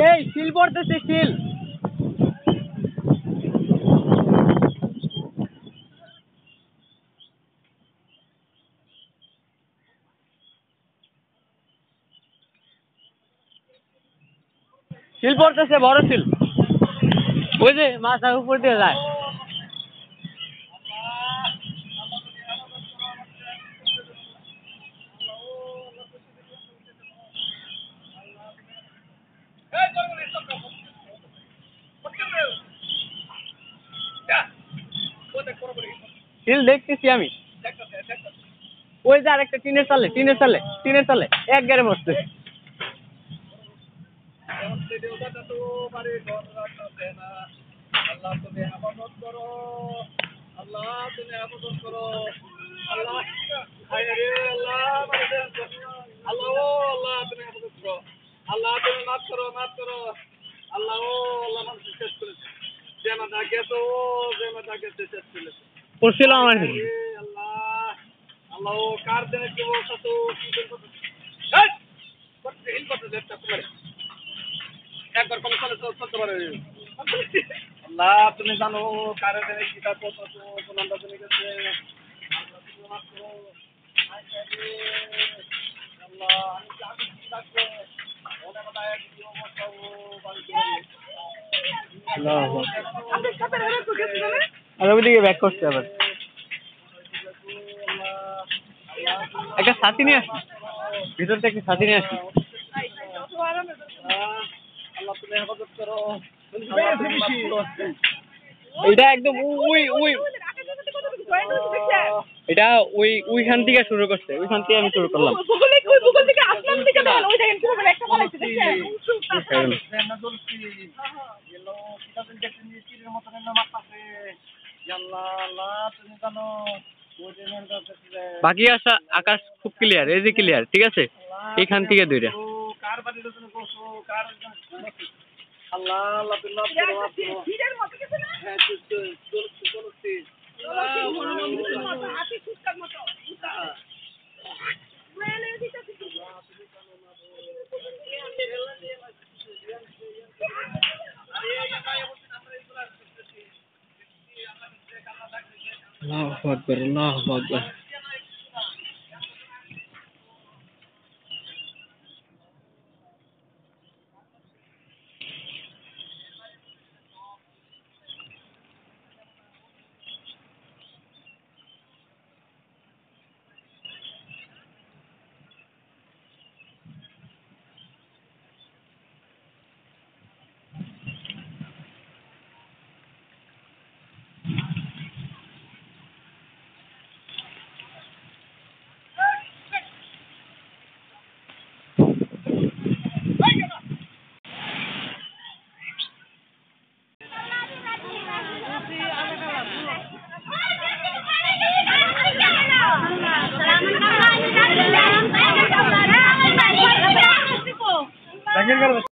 এই শিল পড়তেছে শিল। শিল পড়তেছে বড় শিল। ওই যে মাথার উপর দিয়ে যায়। শিল দেখতেছি আমি। ওই যে আরেকটা টিনের চালে এক গেড়ে বসছে। পড়ছিল আমার একবার কলে চলে চলতে পারে আল্লাহ তুমি জানো কার দেনে কিতা কত কোন আন্দাজ নেই গেছে আল্লাহ আমি জানি কি লাগবে ওটা কথা এক দিও মতাও বাকি আল্লাহ আর ওইদিকে ব্যাক করতে আবার একটা ছাতি নিয়ে আসি ভিতর থেকে ছাতি নিয়ে আসি আল্লাহ তুমি হেফাজত করো এটা একদম এটা ওইখান থেকে শুরু করছে ওইখান থেকে আমি শুরু করলাম বাকি আকাশ খুব ক্লিয়ার এই যে ক্লিয়ার ঠিক আছে এইখান থেকে দুইটা আল্লাহ আল্লাহ তুমি মাফ করো হ্যাঁ আল্লাহু আকবার আল্লাহু আকবার